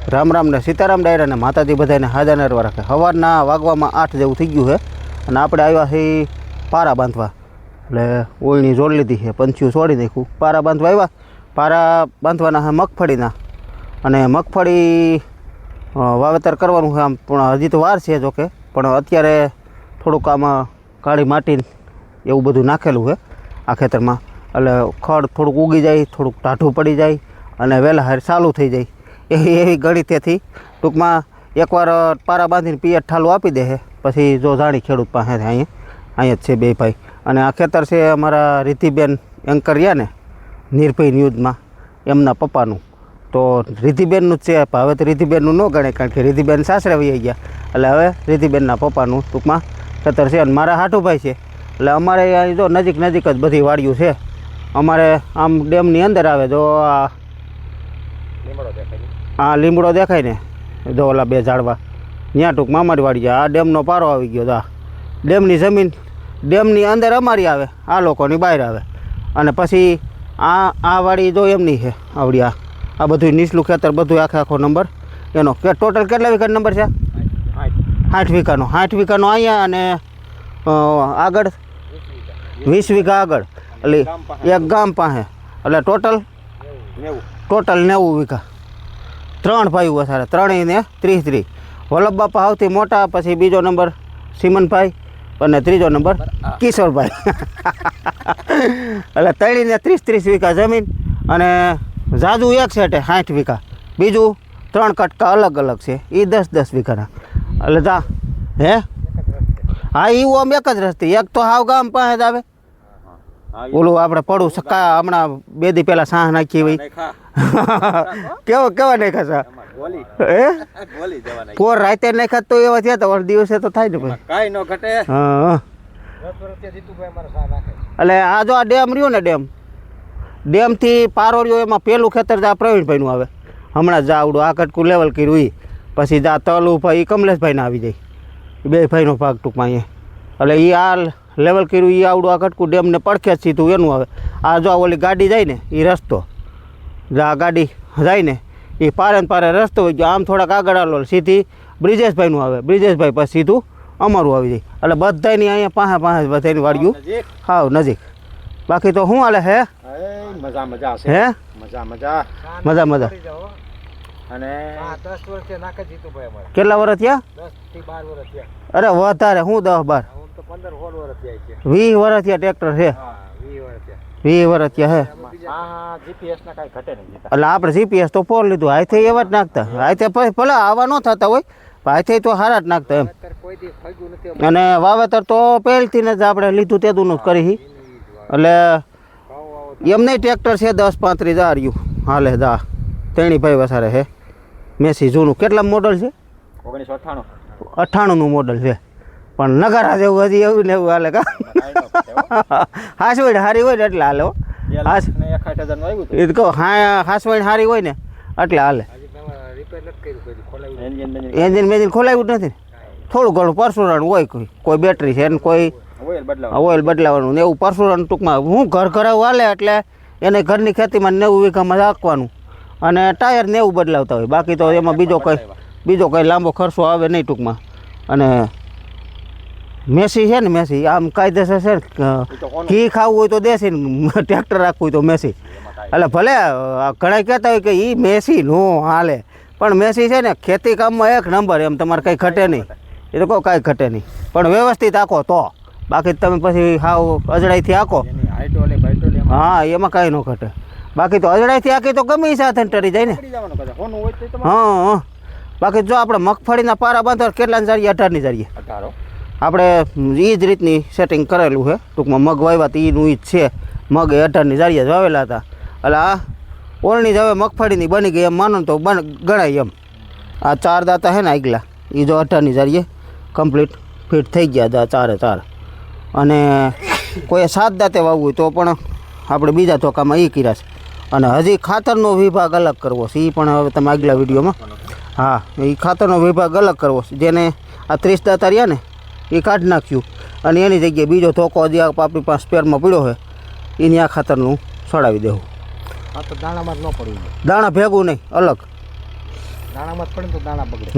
રામ રામ ને સીતારામ ડાયરા ને માતાજી બધાને હાજર નરવા રાખે. સવારના વાગવામાં 8 જેવું થઈ ગયું છે અને આપણે આવ્યા છીએ પારા બાંધવા. એટલે ઓળણી જોડી લીધી છે, પંછીઓ છોડી નાખ્યું, પારા બાંધવા આવ્યા. પારા બાંધવાના છે મગફળીના, અને મગફળી વાવેતર કરવાનું છે આમ, પણ હજી તો વાર છે જોકે, પણ અત્યારે થોડુંક આમાં કાળી માટી એવું બધું નાખેલું છે આ ખેતરમાં. એટલે ખડ થોડુંક ઉગી જાય, થોડુંક ટાઢું પડી જાય અને વહેલા હાર ચાલુ થઈ જાય એવી ગણિતેથી ટૂંકમાં એકવાર પારા બાંધીને પિયત ઠાલું આપી દે છે. પછી જો જાણી ખેડૂત પાસે અહીંયા જ છે બે ભાઈ. અને આ ખેતર છે અમારા રીતિબેન એન્કર રહ્યા ને નિર્ભય ન્યૂઝમાં, એમના પપ્પાનું. તો રીતિબેનનું જ છે, હવે તો રીતિબેનનું ન ગણે, કારણ કે રીતિબેન સાસરે વહી ગયા. એટલે હવે રીતિબેનના પપ્પાનું ટૂંકમાં ખેતર છે. અને મારા હાટુભાઈ છે. એટલે અમારે અહીં જો નજીક જ બધી વાડીઓ છે. અમારે આમ ડેમની અંદર આવે, જો આ લીમડો દેખાય ને, જો ઓલા બે ઝાડવા, ત્યાં ટૂંકમાં અમારી વાડી જાય. આ ડેમનો પારો આવી ગયો. આ ડેમની જમીન ડેમની અંદર અમારી આવે, આ લોકોની બહાર આવે. અને પછી આ વાડી જો એમની છે આવડી. આ બધું નીચલું ખેતર બધું આખો નંબર એનો. કે ટોટલ કેટલા વીઘા નંબર છે? 60 વીઘાનો. 60 વીઘાનો અહીંયા, અને આગળ 20 વીઘા આગળ, એટલે એક ગામ પાસે. એટલે ટોટલ 90 વીઘા. 3 ભાઈઓ વધારે, ત્રણેયને 30. વલ્લભ બાપા સૌથી મોટા, પછી બીજો નંબર સિમનભાઈ, અને ત્રીજો નંબર કિશોરભાઈ. એટલે ત્રણેયને 30 વીઘા જમીન. અને જાજુ એક સેટે 60 વીઘા, બીજું 3 કટકા અલગ છે, એ 10 વીઘાના. એટલે જા હે હા, એવું આમ એક જ રસ્તે. એક તો હાવ ગામ પાસે જ આવે, ઓલું આપણે પડું સકા હમણાં 2 દી પહેલાં સાહ નાખી હોય. કેવા નાખ્યા સા? પોર રાતે નાખ્યા તો એવા થયા તો દિવસે તો થાય ને ભાઈ, કાંઈ ન ઘટે. હા, એટલે આ જો આ ડેમ રહ્યો ને, ડેમથી પારો રહ્યો, એમાં પેલું ખેતર આ પ્રવીણભાઈનું આવે. હમણાં જ આવડું આ કટકું લેવલ કર્યું એ, પછી જા તલું ભાઈ કમલેશભાઈને આવી જાય. બે ભાઈનો ભાગ ટૂંકમાં અહીંયા. એટલે એ આ લેવલ કર્યું એ આવડું આ કટકું ડેમને પડખે જ સીધું એનું આવે. આ જો ઓલી ગાડી જાય ને એ રસ્તો, આ ગાડી જાય ને એ પારે રસ્તો હોય ગયો. આમ થોડાક આગળ આલો સીધી બ્રિજેશભાઈનું આવે, બ્રિજેશભાઈ પછી સીધું અમારું આવી જાય. એટલે બધાની અહીંયા પાસે બધાની વાડીયું હાવ નજીક. બાકી તો શું હાલે હે? મજા હે, મજા. અને 10 વર્ષથી નાખે જીતુભાઈ અમારે. કેટલા વર્ષ થયા? 10 થી 12 વર્ષ થયા. અરે વધારે, હું 10 12 તો 15 16 વર્ષ થયા છે. 20 વર્ષ થયા ટ્રેક્ટર છે. હા, 20 વર્ષ થયા હે. હા, જીપીએસ ના કાઈ ઘટે નહીં. એટલે આપણે જીપીએસ તો પોર લીધું, આથી એવા જ નાખતા. આથી ભલે આવા ન થતા હોય, આથી તો હારા જ નાખતા એમ. અને વાવેતર તો પહેલથી જ આપણે લીધું તેદું જ કરી. એટલે એમ નહીં, ટ્રેક્ટર છે 10 35 આ રહ્યું હાલે. દા ત્રણી ભાઈ વસારે છે. મેસી જૂનું. કેટલા મોડલ છે? 1998નું મોડલ છે. પણ નગારા જેવું હજી એવું ને એવું હાલે. કા હાસવાડ સારી હોય ને એટલે હાલે. એ તો કહું, હા, હાસવાડ સારી હોય ને એટલે હાલે. એન્જિન મેજિન ખોલાવ્યું નથી. થોડું ઘણું પરસુરણ હોય, કોઈ બેટરી છે ને કોઈ ઓઇલ બદલાવાનું ને એવું પરસુરણ. ટૂંકમાં હું ઘર આવું હાલે, એટલે એને ઘરની ખેતીમાં 90 વીઘામાં રાખવાનું. અને ટાયર ને એવું બદલાવતા હોય. બાકી તો એમાં બીજો કંઈ લાંબો ખર્ચો આવે નહીં ટૂંકમાં. અને મેસી છે ને, મેસી આમ કાયદેસર છે. ઘી ખાવું હોય તો દેશી, ટ્રેક્ટર રાખવું હોય તો મેસી. એટલે ભલે ઘણા કહેતા હોય કે એ મેસી નો હાલે, પણ મેસી છે ને ખેતી કામમાં 1 નંબર. એમ તમારે કંઈ ઘટે નહીં, એ તો કહો કાંઈ ઘટે નહીં, પણ વ્યવસ્થિત આખો તો. બાકી તમે પછી હાવ અજડાઈથી આખો, હા, એમાં કાંઈ ન ઘટે. બાકી તો અજડાઈથી આખી તો ગમે સાથે ટરી જાય ને. હા, બાકી જો આપણે મગફળીના પારા બાંધવા કેટલા જારીએ? 18ની જારીએ. આપણે એ જ રીતની સેટિંગ કરેલું છે ટૂંકમાં. મગ વાવ્યા તો એનું એ જ છે. મગ એ 18ની જારીએ જ વાવેલા હતા. એટલે આ ઓળણી જ હવે મગફળીની બની ગઈ એમ માનો તો ગણાય એમ. આ 4 દાંતા છે ને આગલા, એ જો 18ની જારીએ કમ્પ્લીટ ફિટ થઈ ગયા હતા 4. અને કોઈ 7 દાંતે વાવવું હોય તો પણ આપણે બીજા ચોકામાં એ કર્યા છે. અને હજી ખાતરનો વિભાગ અલગ કરવો છે, એ પણ હવે તમે આગલા વિડીયોમાં. હા, એ ખાતરનો વિભાગ અલગ કરવો છે. જેને આ 30 દાંતા રહ્યા ને એ કાઢી નાખ્યું, અને એની જગ્યાએ બીજો ધોકો જે આપણી પાસે સ્પેરમાં પડ્યો છે એની આ ખાતરનું ચડાવી દેવું. દાણા ભેગું નહીં, અલગ. દાણામાં જ પડે તો દાણા બગડે.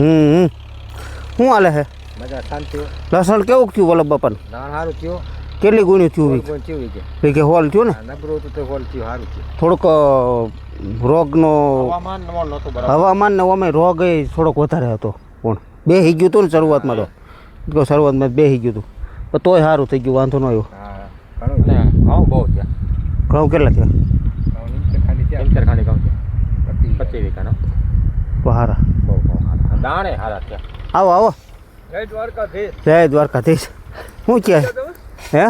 શું હાલે છે મજા શાંતિ. લસણ કેવું થયું વલ્લભ બાપાને? દાણ સારું થયું. કેટલી ગુણ્યું થયું? કે હોલ થયું ને? નબળું હતું તો હોલ થયું, સારું થયું. થોડોક રોગનો હવામાન ને અમે રોગ એ થોડોક વધારે હતો પણ બેસી ગયું હતું ને શરૂઆતમાં તો શરૂઆતમાં બેસી ગયું હતું પણ તોય સારું થઈ ગયું, વાંધો ન આવ્યો. ઘઉં બહુ થયા. ઘઉં કેટલા થયા? ખાલી ઘઉં થયા 25 વીઘાનો. તો સારા, બહુ દાણે સારા થયા. આવો આવો. જય દ્વારકાધીશ. જય દ્વારકાધીશ. શું કહે હે?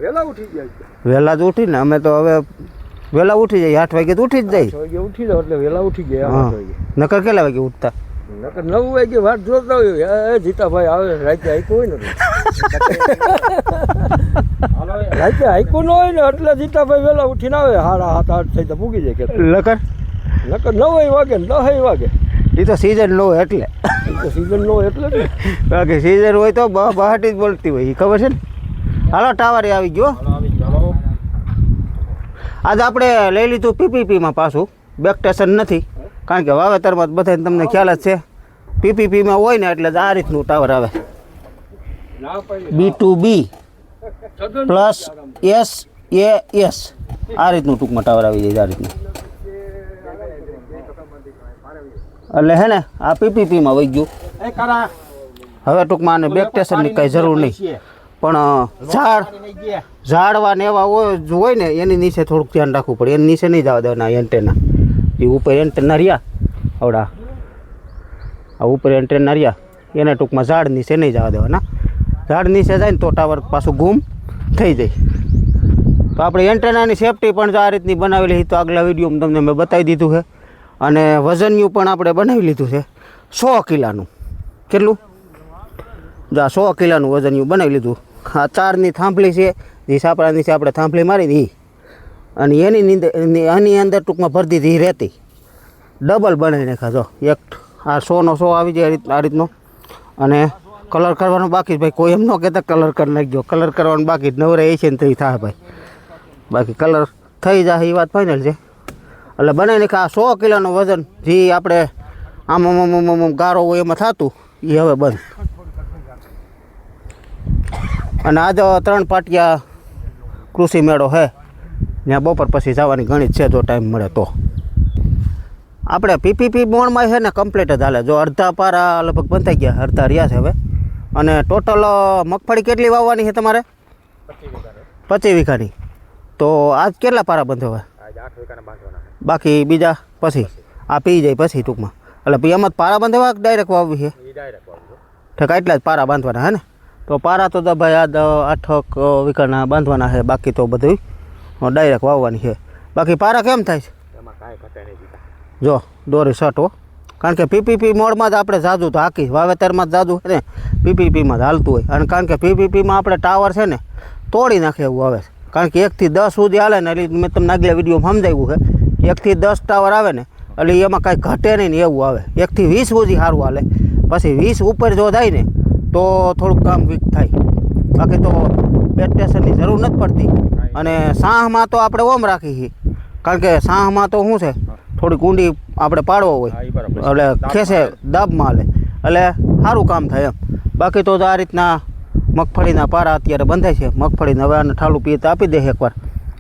વહેલા ઉઠી જાય. વહેલા જ ઉઠીને અમે તો હવે વહેલા ઉઠી જાય, 8 વાગે તો ઉઠી જ જાય. 8 વાગે ઉઠી જાવ એટલે વહેલા ઉઠી ગયા. 8 વાગે નકર કેટલા વાગે ઉઠતા? નકર 9 વાગે વાત જોતા હોય. એ જીતાભાઈ આવે રાતે આઈકો હોય ને રાતે આઈકો ન હોય ને એટલે જીતાભાઈ વહેલા ઉઠીને આવે. 7:30 થઈ તો પૂગી જાય. કે નકર 9 વાગે ને 10 વાગે. એ તો સિઝન નો એટલે સિઝન નો એટલે જ. બાકી સિઝન હોય તો બહાટી જ બોલતી હોય, એ ખબર છે ને. હાલો ટાવરે આવી ગયો. આજે આપણે લઈ લીધું પીપીપીમાં પાછું. બેક સ્ટેશન નથી કારણ કે વાવેતરમાં બધાને તમને ખ્યાલ જ છે પીપીપીમાં હોય ને એટલે આ રીતનું ટાવર આવે. B2B પ્લસ SAS આ રીતનું ટૂંકમાં ટાવર આવી જાય. આ રીતનું એટલે હે ને આ પીપીપીમાં વહી ગયું. હવે ટૂંકમાં આને બેક સ્ટેશનની કાંઈ જરૂર નહીં પણ ઝાડવા ને એવા હોય ને એની નીચે થોડુંક ધ્યાન રાખવું પડે. એની નીચે નહીં જવા દેવાના એન્ટેના. એ ઉપર એન્ટેના રહ્યા આવડા આ ઉપર એન્ટેના રહ્યા એને ટૂંકમાં ઝાડ નીચે નહીં જવા દેવાના. ઝાડ નીચે જાય ને તો ટાવર પાછું ગુમ થઈ જાય. તો આપણે એન્ટેનાની સેફટી પણ આ રીતની બનાવેલી તો આગલા વિડીયોમાં તમને મેં બતાવી દીધું છે. અને વજનનું પણ આપણે બનાવી લીધું છે 100 કિલાનું. કેટલું? 100 કિલાનું વજનનું બનાવી લીધું. આ 4ની થાંભલી છે જે સાપડા નીચે આપણે થાંભલી મારી હતી અને એની અંદર ટૂંકમાં ભરી દીધી રહેતી. ડબલ બનાવી નાખ્યા. જો એક આ 100નો 100 આવી જાય આ રીતનો. અને કલર કરવાનો બાકી ભાઈ. કોઈ એમ ન કહેતા કલર કરી નાખજો. કલર કરવાનું બાકી નવરે એ છે ને તો થાય ભાઈ. બાકી કલર થઈ જાય એ વાત ફાઇનલ છે. એટલે બનાવી નાખ્યા. આ 100 કિલોનું વજન જે આપણે આમ ગારો હોય એમાં થતું એ હવે બંધ. અને આજે 3 પાટિયા કૃષિ મેળો છે ત્યાં બપોર પછી જવાની ઘણી જ છે જો ટાઈમ મળે તો. આપણે પીપીપી મોણમાં છે ને કમ્પ્લીટ જ હાલે. જો અડધા પારા લગભગ બંધાઈ ગયા, અડધા રહ્યા છે હવે. અને ટોટલ મગફળી કેટલી વાવવાની છે તમારે? 25 વીઘાની. તો આજ કેટલા પારા બંધાવા? 8 વીઘાના બાંધવાના. બાકી બીજા પછી આ પી જાય પછી ટૂંકમાં. એટલે પછી એમાં પારા બાંધવા ડાયરેક્ટ વાવવી છે? ઠીક, એટલા જ પારા બાંધવાના હે ને. તો પારા તો ભાઈ આ 8 વીઘાના બાંધવાના છે. બાકી તો બધું ડાયરેક્ટ વાવવાની છે. બાકી પારા કેમ થાય છે? જો દોરી શર્ટ હો. કારણ કે પીપીપી મોડમાં જ આપણે જાદુ તો હાકી વાવેતરમાં જ જાદુ છે ને પીપીપીમાં જ હાલતું હોય. અને કારણ કે પીપીપીમાં આપણે ટાવર છે ને તોડી નાખે એવું આવે છે. કારણ કે 1 થી 10 સુધી હાલે ને એટલે મેં તમને આગલા વિડીયોમાં સમજાવ્યું છે 1 થી 10 ટાવર આવે ને એટલે એમાં કાંઈ ઘટે નહીં ને એવું આવે. 1 થી 20 સુધી સારું હાલે. પછી 20 ઉપર જો જાય ને તો થોડુંક કામ વીક થાય. બાકી તો બેક સ્ટેશનની જરૂર નથી પડતી. અને સાહમાં તો આપણે ઓમ રાખી છીએ કારણ કે સાહમાં તો શું છે થોડીક ઊંડી આપણે પાડવો હોય એટલે ખેસે દાબમાં હાલે એટલે સારું કામ થાય એમ. બાકી તો આ રીતના મગફળીના પારા અત્યારે બંધાય છે. મગફળીને હવે આને ઠાલું પીએ તો આપી દે એકવાર.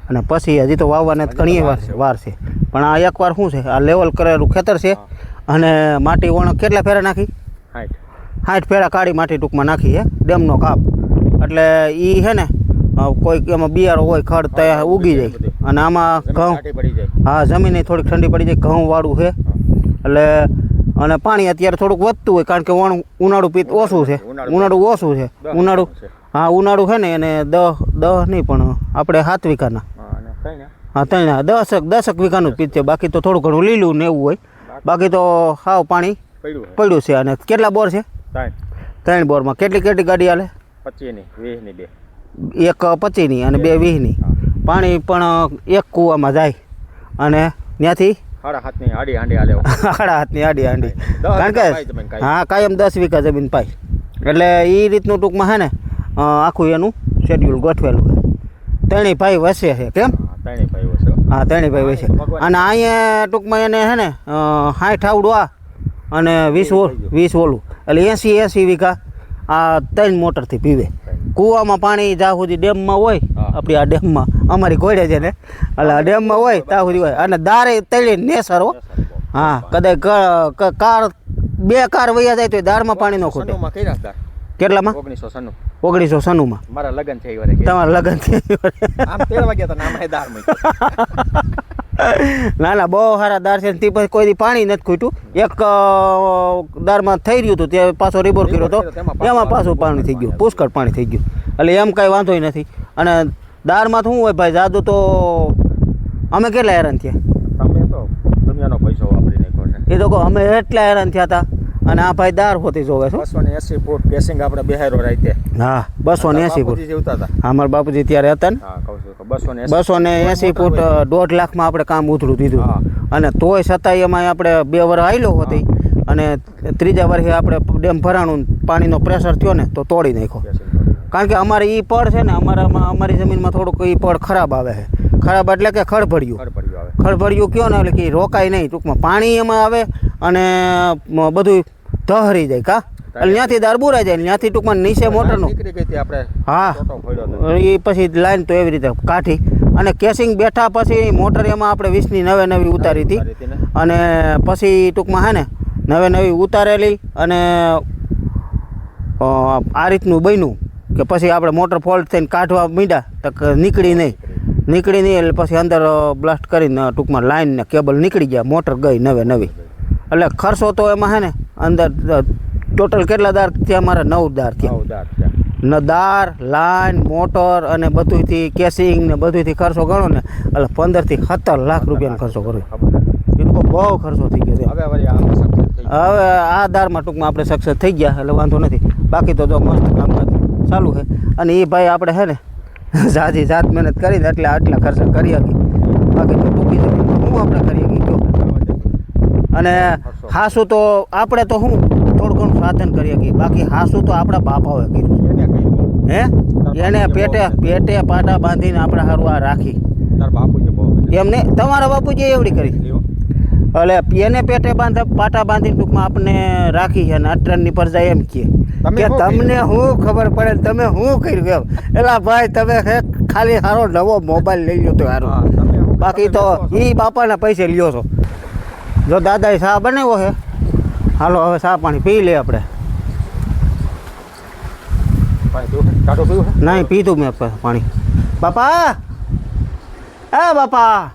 અને પછી હજી તો વાવવાને ઘણી વાર છે પણ આ એકવાર શું છે આ લેવલ કરેલું ખેતર છે. અને માટી વણ કેટલા ફેરા નાખી? 60 ફેરા કાળી માટી ટૂંકમાં નાખી છે ડેમનો કાપ. એટલે એ છે ને કોઈ એમાં બિયારો હોય ખડ તૈયાર ઉગી જાય. અને આમાં ઘઉં હા જમીન થોડીક ઠંડી પડી જાય. ઘઉં વાળું છે એટલે અને પાણી અત્યારે થોડુંક વધતું હોય કારણ કે ઉનાળું પિત્ત ઓછું છે. ઉનાળું ઓછું છે. ઉનાળું હા ઉનાળું છે ને એને 10 નહીં પણ આપણે 7 વીઘાના હા 10 વીઘાનું જ પિત્ત છે. બાકી તો થોડું ઘણું લીલું ને એવું હોય. બાકી તો હાવ પાણી પડ્યું છે. અને કેટલા બોર છે? 3 બોરમાં. કેટલી ગાડી હાલે? 25ની 20ની 2. એક 25ની અને 2 20ની. પાણી પણ એક કૂવામાં જાય અને ત્યાંથી 7.5ની આડી હાંડી હાલે. 7.5ની આડી હાંડી કારણ કે હા કાયમ 10 વીઘા જમીન પાય. એટલે એ રીતનું ટૂંકમાં છે ને આખું એનું શેડ્યુલ ગોઠવેલું છે. 3 ભાઈ વસે છે. કેમ? 3 ભાઈ વસે. હા 3 ભાઈ વસે. અને અહીંયા ટૂંકમાં એને છે ને 60 આવડું આ અને 20 ઓલું એટલે 80 વીઘા આ 3 મોટરથી પીવે. કૂવામાં પાણી જ્યાં સુધી ડેમમાં હોય, આપણી આ ડેમમાં અમારી ઘોડે છે ને, એટલે આ ડેમમાં હોય ત્યાં સુધી હોય. અને દારે તળી નેસર હો. હા, કદાચ કાર 2 કાર વયા જાય તો દારમાં પાણી ન ખૂટે. કેટલામાં? 1996 માં મારા લગન છે એ વારે. તમારા લગન છે આમ 13 વાગ્યા તો નામ હે દાર ના ના, બહુ સારા દાર છે. તે પછી કોઈ દી પાણી નથી ખૂટ્યું. એક દારમાં થઈ રહ્યું હતું, તે પાછો રિબોર કર્યો હતો, એમાં પાછું પાણી થઈ ગયું, પુષ્કળ પાણી થઈ ગયું. એટલે એમ કાંઈ વાંધો નથી. અને દારમાં શું હોય ભાઈ, જાદુ તો અમે કેટલા હેરાન થયા. તમે તો દુનિયાનો પૈસો વાપરી નાખ્યો છે. એ તો કહો, અમે એટલા હેરાન થયા હતા. અને આ ભાઈ દાર હોતી જોવે છે. 280 ફૂટ કેસિંગ આપણે બેહારો રાઈતે. હા, 280 ફૂટ. જીવતા હતા. અમારા બાપુજી ત્યારે હતા ને. હા, કહું છું 280 ફૂટ 1.5 લાખમાં આપણે કામ ઉતરું દીધું. અને તોય છતાંય એમાં આપણે 2 વર્ષ આવેલો હતી. અને 3જા વર્ષે આપણે ડેમ ભરાણું, પાણીનો પ્રેશર થયો ને તો તોડી નાખ્યો. કારણ કે અમારે એ પડ છે ને, અમારી જમીનમાં થોડુંક એ પડ ખરાબ આવે છે. ખરાબ એટલે કે ખળભળ્યું કયો ને, એટલે કે રોકાય નહીં. ટૂંકમાં પાણી એમાં આવે અને બધું ધહરી જાય. કા એટલે ત્યાંથી દાર બુરાઈ જાય, ત્યાંથી ટૂંકમાં નીચે મોટરનું. હા, એ પછી લાઈન તો એવી રીતે કાઢી અને કેસિંગ બેઠા પછી મોટર એમાં આપણે 20ની નવી ઉતારી હતી. અને પછી ટૂંકમાં હે ને નવી ઉતારેલી. અને આ રીતનું બન્યું કે પછી આપણે મોટર ફોલ્ટ થઈને કાઢવા માંડ્યા તો નીકળી નહીં એટલે પછી અંદર બ્લાસ્ટ કરીને ટૂંકમાં લાઈન ને કેબલ નીકળી ગયા, મોટર ગઈ નવી. એટલે ખર્ચો તો એમાં હે ને અંદર ટોટલ કેટલા દાર થયા? મારા 9 દાર થયા. દાર, લાઈન, મોટર અને બધુંથી કેસિંગ ને બધુંથી ખર્ચો ગણો ને એટલે 15 થી 17 લાખ રૂપિયાનો ખર્ચો કર્યો. એ લોકો બહુ ખર્ચો થઈ ગયો છે. હવે આ દારમાં ટૂંકમાં આપણે સક્સેસ થઈ ગયા એટલે વાંધો નથી. બાકી તો જો મસ્ત કામકાજ ચાલુ છે. અને એ ભાઈ આપણે છે ને જાજી જાત મહેનત કરીને એટલે આટલા ખર્ચા કરી શકી. બાકી તો ટૂંકી જમીન હું આપણે કરી શકી કયો. અને હાસું તો આપણે તો શું થોડું ઘણું સાધન કરી શકીએ. બાકી હાસું તો આપણા બાપાઓએ કર્યું. હે, એને પેટે પાટા બાંધીને આપણે સારું આ રાખી. એમને તમારા બાપુજી એવડી કરી. એટલે એને પેટે પાટા બાંધીને ટૂંકમાં આપણને રાખી છે. અને અટરની પર જાય એમ કે તમને શું ખબર પડે, તમે શું કર્યું એમ. એટલે ભાઈ તમે ખાલી સારો નવો મોબાઈલ લઈ લો તો સારું. બાકી તો એ બાપાના પૈસે લ્યો છો. જો દાદાએ ચા બનાવ્યો છે, હાલો હવે ચા પાણી પી લે આપણે. નહીં પીધું મેં પાણી. બાપા, એ બાપા,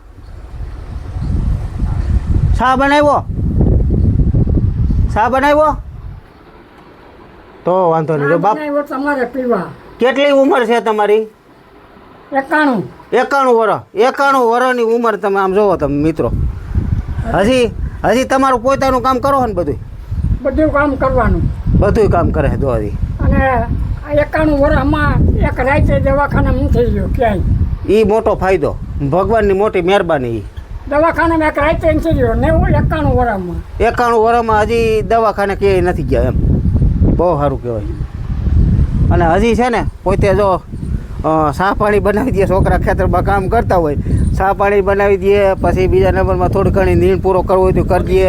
ચા બનાવ્યો તો વાંધો નહીં. જો બાપ, તમારે પીવા કેટલી ઉંમર છે તમારી? 91 વર્ષ. 91 વર્ષની ઉંમર. તમે આમ જોવો તમે મિત્રો, હજી તમારું પોતાનું કામ કરો ને બધું કામ કરવાનું. બધું કામ કરે છે. જો હજી અને 91 વર્ષમાં એક રાતે દવાખાના હું થઈ ગયો ક્યાંય. એ મોટો ફાયદો, ભગવાનની મોટી મહેરબાની. દવાખાનામાં એક રાતે થઈ ગયો 91 વર્ષમાં. 91 વર્ષમાં હજી દવાખાને ક્યાંય નથી ગયા એમ. બહુ સારું કહેવાય. અને હજી છે ને પોતે જો ચા પાણી બનાવી દે. છોકરા ખેતરમાં કામ કરતા હોય, ચા પાણી બનાવી દે. પછી બીજા નંબરમાં થોડી ઘણી નીણ પૂરો કરવો હોય તો કરી દઈએ.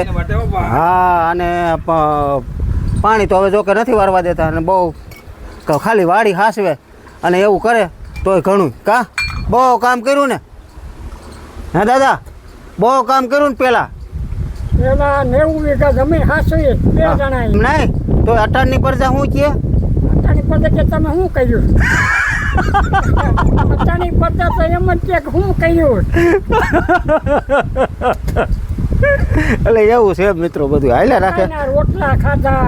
હા, અને પાણી તો હવે જો કે નથી વારવા દેતા. અને બહુ ખાલી વાડી હાસવે અને એવું કરે તોય ઘણું. કા બહુ કામ કર્યું ને? હા દાદા, બહુ કામ કર્યું ને પેલા 90 વીઘા જમીન હાસવી 2 જણા. નહીં તો 18ની પરજા શું છે? 18ની પરજા કે તમે શું કર્યું? 18ની પરજા તો એમ જ કે શું કર્યું. એટલે એવું છે મિત્રો, બધું હાલ્યા રાખે. રોટલા ખાધા,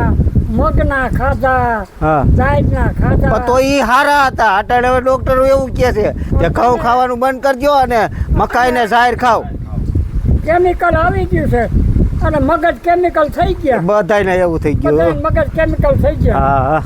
મગના ખાધા, હા, દાળના ખાધા. તો એ હારા હતા. અટાણે હવે ડોક્ટરો એવું કહે છે કે ઘઉં ખાવાનું બંધ કરજો અને મકાઈ ને ઝાહેર ખાવ. કેમિકલ આવી ગયું છે અને મગજ કેમિકલ થઈ ગયા. બધાને એવું થઈ ગયું. મગજ કેમિકલ થઈ ગયા. હા.